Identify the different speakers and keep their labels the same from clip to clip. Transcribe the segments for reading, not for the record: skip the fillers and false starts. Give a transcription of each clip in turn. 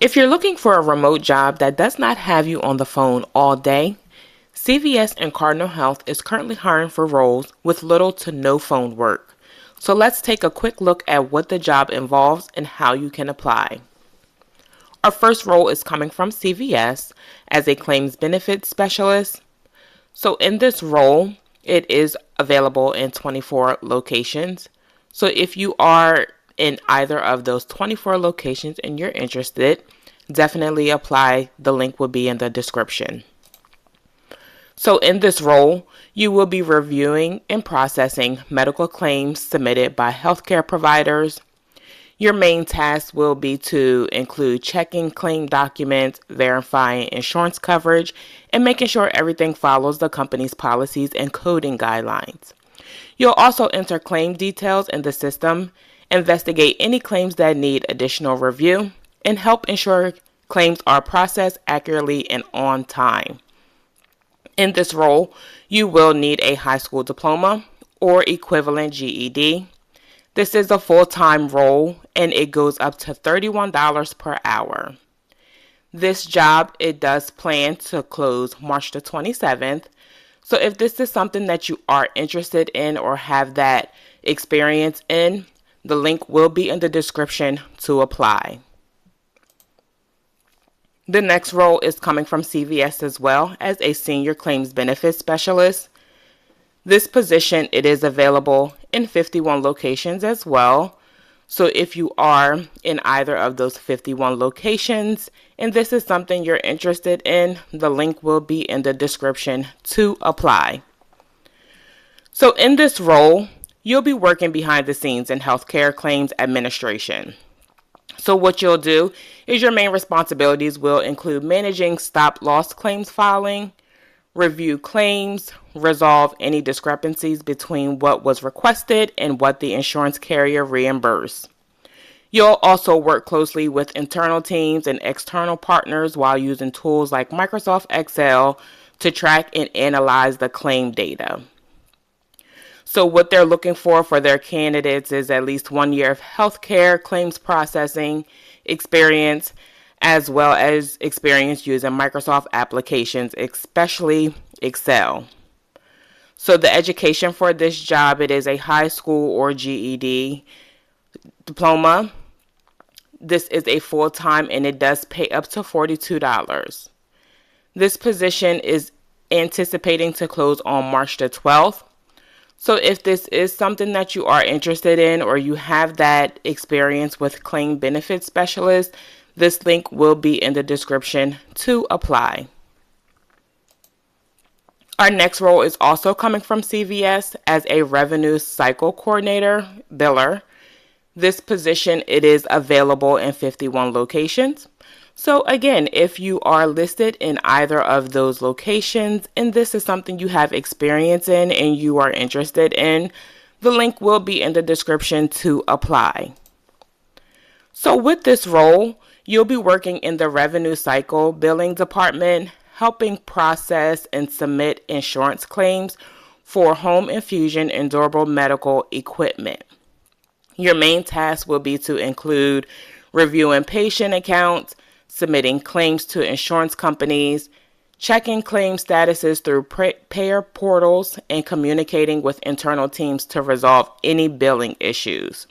Speaker 1: If you're looking for a remote job that does not have you on the phone all day, CVS and Cardinal Health is currently hiring for roles with little to no phone work. So let's take a quick look at what the job involves and how you can apply. Our first role is coming from CVS as a claims benefits specialist. So in this role, it is available in 24 locations. So if you are in either of those 24 locations and you're interested, definitely apply. The link will be in the description. So in this role, you will be reviewing and processing medical claims submitted by healthcare providers. Your main task will be to include checking claim documents, verifying insurance coverage, and making sure everything follows the company's policies and coding guidelines. You'll also enter claim details in the system, investigate any claims that need additional review, and help ensure claims are processed accurately and on time. In this role, you will need a high school diploma or equivalent GED. This is a full-time role and it goes up to $31 per hour. This job, it does plan to close March the 27th. So if this is something that you are interested in or have that experience in, the link will be in the description to apply. The next role is coming from CVS as well as a senior claims benefits specialist. This position, it is available in 51 locations as well. So if you are in either of those 51 locations and this is something you're interested in, the link will be in the description to apply. So in this role, you'll be working behind the scenes in healthcare claims administration. So what you'll do is your main responsibilities will include managing stop-loss claims filing, review claims, resolve any discrepancies between what was requested and what the insurance carrier reimbursed. You'll also work closely with internal teams and external partners while using tools like Microsoft Excel to track and analyze the claim data. So what they're looking for their candidates is at least 1 year of healthcare claims processing experience, as well as experience using Microsoft applications, especially Excel. So the education for this job, it is a high school or GED diploma. This is a full-time and it does pay up to $42. This position is anticipating to close on March the 12th. So if this is something that you are interested in or you have that experience with claim benefit specialist, this link will be in the description to apply. Our next role is also coming from CVS as a revenue cycle coordinator biller. This position, it is available in 51 locations. So again, if you are listed in either of those locations and this is something you have experience in and you are interested in, the link will be in the description to apply. So with this role, you'll be working in the revenue cycle billing department, helping process and submit insurance claims for home infusion and durable medical equipment. Your main task will be to include reviewing patient accounts, submitting claims to insurance companies, checking claim statuses through payer portals, and communicating with internal teams to resolve any billing issues.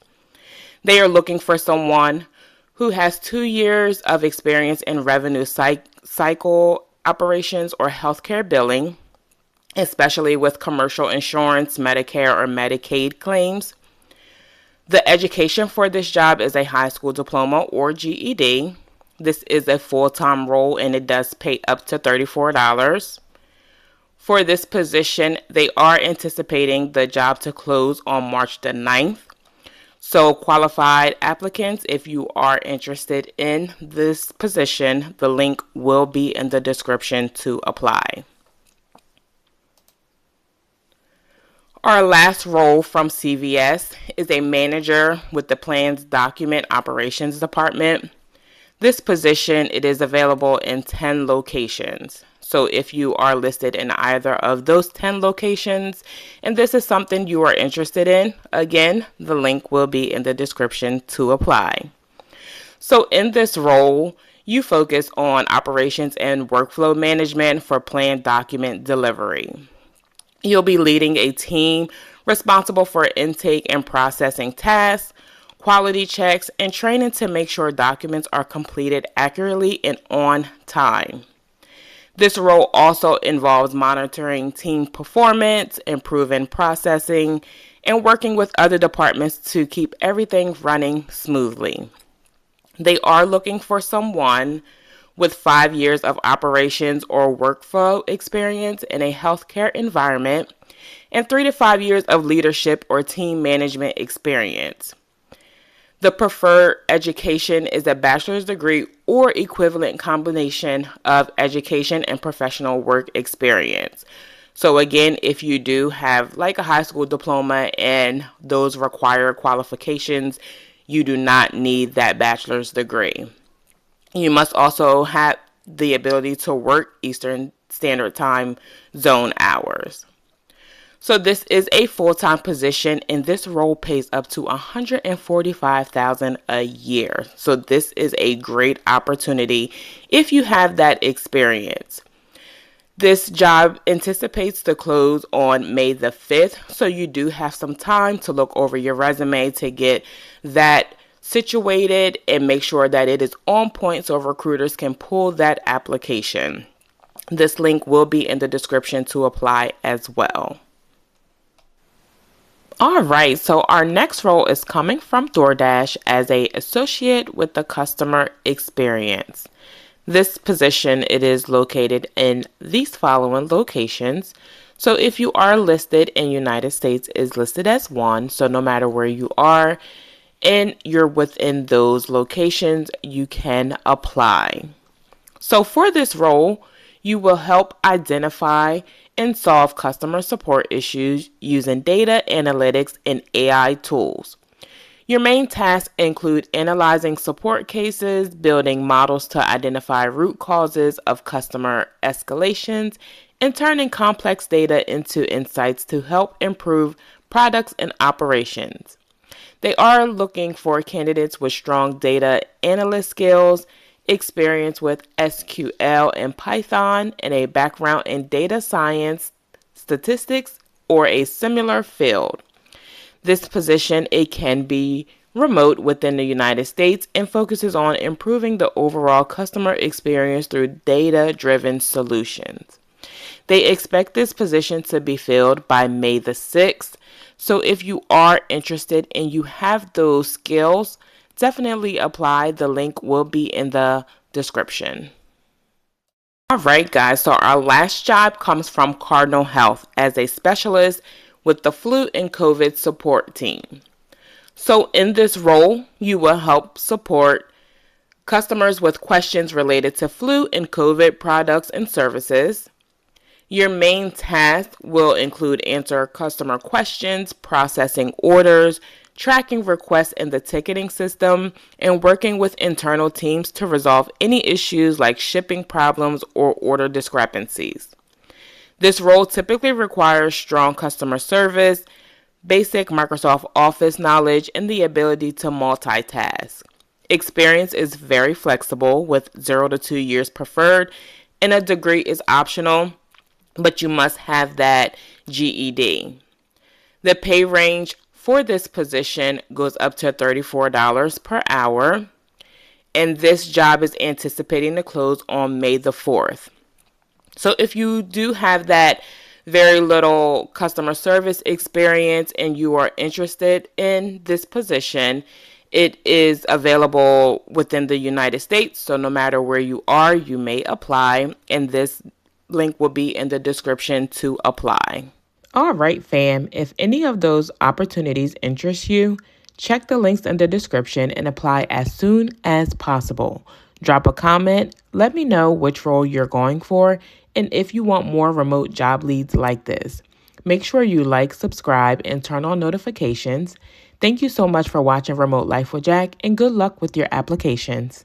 Speaker 1: They are looking for someone who has 2 years of experience in revenue cycle operations or healthcare billing, especially with commercial insurance, Medicare, or Medicaid claims. The education for this job is a high school diploma or GED. This is a full-time role and it does pay up to $34. For this position, they are anticipating the job to close on March the 9th. So qualified applicants, if you are interested in this position, the link will be in the description to apply. Our last role from CVS is a manager with the plan's document operations department. This position, it is available in 10 locations. So if you are listed in either of those 10 locations and this is something you are interested in, again, the link will be in the description to apply. So in this role, You focus on operations and workflow management for planned document delivery. You'll be leading a team responsible for intake and processing tasks, quality checks, and training to make sure documents are completed accurately and on time. This role also involves monitoring team performance, improving processing, and working with other departments to keep everything running smoothly. They are looking for someone with 5 years of operations or workflow experience in a healthcare environment and 3 to 5 years of leadership or team management experience. The preferred education is a bachelor's degree or equivalent combination of education and professional work experience. So again, if you do have like a high school diploma and those required qualifications, you do not need that bachelor's degree. You must also have the ability to work Eastern Standard Time zone hours. So this is a full-time position, and this role pays up to $145,000 a year. So this is a great opportunity if you have that experience. This job anticipates to close on May the 5th, so you do have some time to look over your resume to get that situated and make sure that it is on point so recruiters can pull that application. This link will be in the description to apply as well. All right, so our next role is coming from DoorDash as an associate with the customer experience. This position, it is located in these following locations. So if you are listed in United States, is listed as 1. So no matter where you are and you're within those locations, you can apply. So for this role, you will help identify and solve customer support issues using data analytics and AI tools. Your main tasks include analyzing support cases, building models to identify root causes of customer escalations, and turning complex data into insights to help improve products and operations. They are looking for candidates with strong data analyst skills, experience with SQL and Python, and a background in data science, statistics, or a similar field. This position, it can be remote within the United States and focuses on improving the overall customer experience through data-driven solutions. They expect this position to be filled by May the 6th. So if you are interested and you have those skills, definitely apply. The link will be in the description. All right, guys. So our last job comes from Cardinal Health as a specialist with the flu and COVID support team. So in this role, you will help support customers with questions related to flu and COVID products and services. Your main task will include answer customer questions, processing orders, tracking requests in the ticketing system, and working with internal teams to resolve any issues like shipping problems or order discrepancies. This role typically requires strong customer service, basic Microsoft Office knowledge, and the ability to multitask. Experience is very flexible with 0 to 2 years preferred, and a degree is optional, but you must have that GED. The pay range for this position goes up to $34 per hour, and this job is anticipating to close on May the 4th. So if you do have that very little customer service experience and you are interested in this position, it is available within the United States. So no matter where you are, you may apply, and this link will be in the description to apply. All right, fam. If any of those opportunities interest you, check the links in the description and apply as soon as possible. Drop a comment, let me know which role you're going for, and if you want more remote job leads like this. Make sure you like, subscribe, and turn on notifications. Thank you so much for watching Remote Life with Jack, and good luck with your applications.